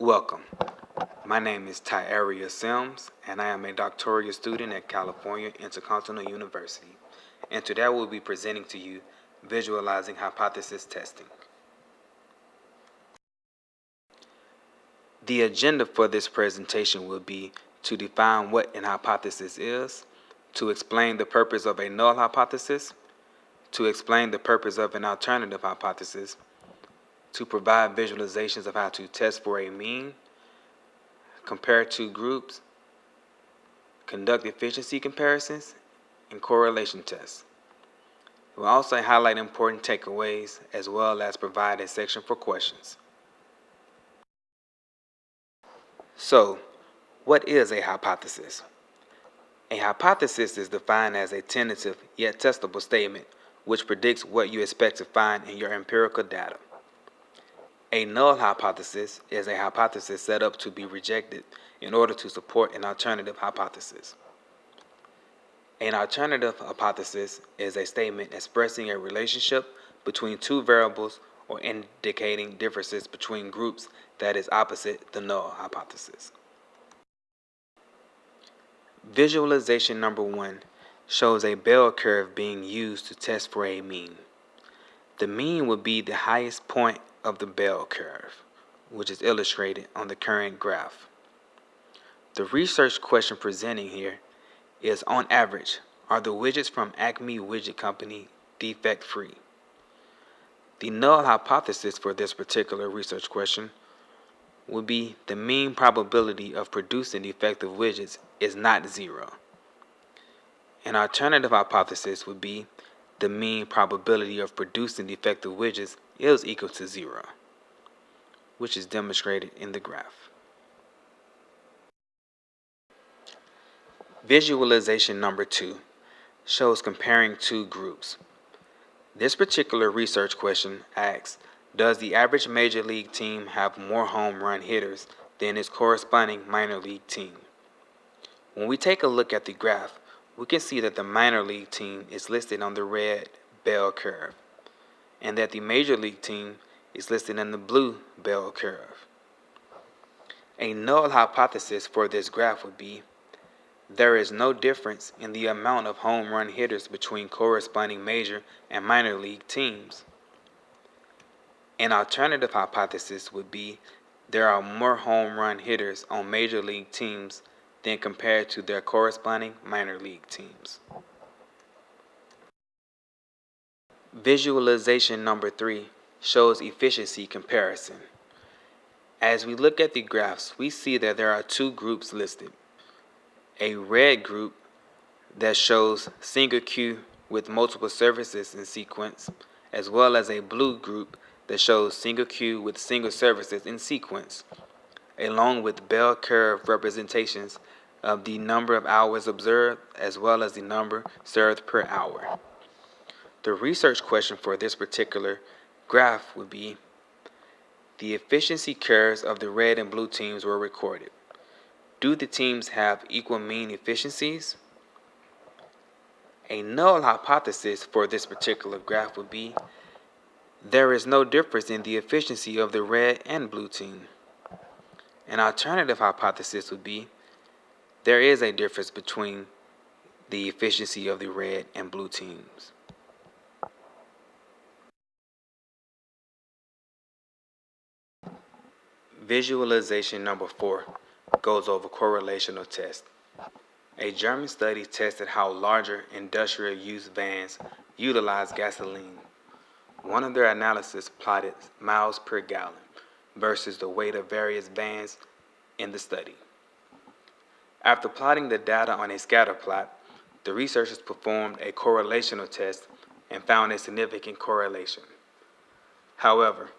Welcome. My name is Tiearea Sims, and I am a doctoral student at California Intercontinental University. And today I will be presenting to you visualizing hypothesis testing. The agenda for this presentation will be to define what an hypothesis is, to explain the purpose of a null hypothesis, to explain the purpose of an alternative hypothesis, to provide visualizations of how to test for a mean, compare two groups, conduct efficiency comparisons, and correlation tests. We'll also highlight important takeaways as well as provide a section for questions. So, what is a hypothesis? A hypothesis is defined as a tentative yet testable statement which predicts what you expect to find in your empirical data. A null hypothesis is a hypothesis set up to be rejected in order to support an alternative hypothesis. An alternative hypothesis is a statement expressing a relationship between two variables or indicating differences between groups that is opposite the null hypothesis. Visualization number 1 shows a bell curve being used to test for a mean. The mean would be the highest point of the bell curve, which is illustrated on the current graph. The research question presenting here is, on average, are the widgets from Acme Widget Company defect-free? The null hypothesis for this particular research question would be the mean probability of producing defective widgets is not 0. An alternative hypothesis would be the mean probability of producing defective widgets is equal to 0, which is demonstrated in the graph. Visualization number 2 shows comparing two groups. This particular research question asks, does the average major league team have more home run hitters than its corresponding minor league team? When we take a look at the graph, we can see that the minor league team is listed on the red bell curve, and that the major league team is listed in the blue bell curve. A null hypothesis for this graph would be, there is no difference in the amount of home run hitters between corresponding major and minor league teams. An alternative hypothesis would be, there are more home run hitters on major league teams than compared to their corresponding minor league teams. Visualization number 3 shows efficiency comparison. As we look at the graphs, we see that there are two groups listed. A red group that shows single queue with multiple services in sequence, as well as a blue group that shows single queue with single services in sequence, along with bell curve representations of the number of hours observed as well as the number served per hour. The research question for this particular graph would be, the efficiency curves of the red and blue teams were recorded. Do the teams have equal mean efficiencies? A null hypothesis for this particular graph would be, there is no difference in the efficiency of the red and blue team. An alternative hypothesis would be, there is a difference between the efficiency of the red and blue teams. Visualization number 4 goes over correlational tests. A German study tested how larger industrial use vans utilize gasoline. One of their analysis plotted miles per gallon versus the weight of various vans in the study. After plotting the data on a scatter plot, the researchers performed a correlational test and found a significant correlation. However,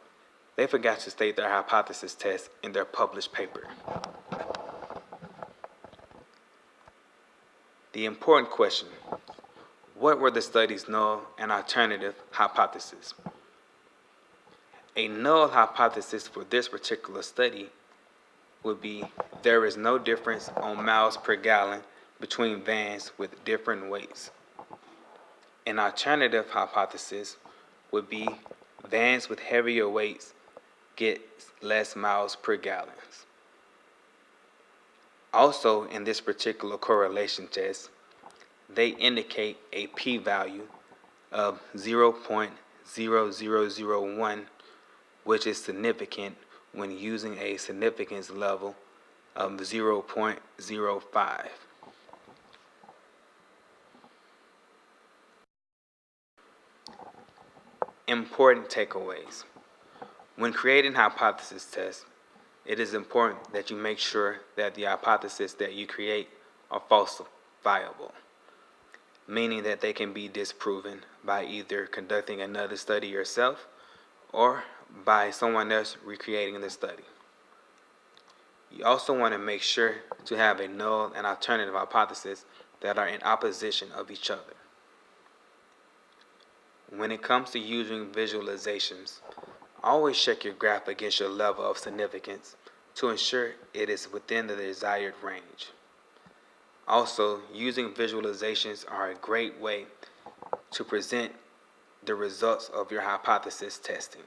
they forgot to state their hypothesis test in their published paper. The important question, what were the study's null and alternative hypotheses? A null hypothesis for this particular study would be, there is no difference on miles per gallon between vans with different weights. An alternative hypothesis would be, vans with heavier weights get less miles per gallon. Also, in this particular correlation test, they indicate a p-value of 0.0001, which is significant when using a significance level of 0.05. Important takeaways. When creating hypothesis tests, it is important that you make sure that the hypotheses that you create are falsifiable, meaning that they can be disproven by either conducting another study yourself or by someone else recreating the study. You also want to make sure to have a null and alternative hypothesis that are in opposition of each other. When it comes to using visualizations, always check your graph against your level of significance to ensure it is within the desired range. Also, using visualizations are a great way to present the results of your hypothesis testing.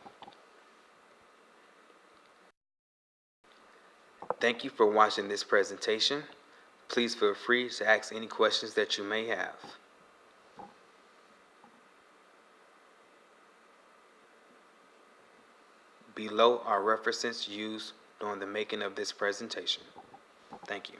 Thank you for watching this presentation. Please feel free to ask any questions that you may have. Below are references used during the making of this presentation. Thank you.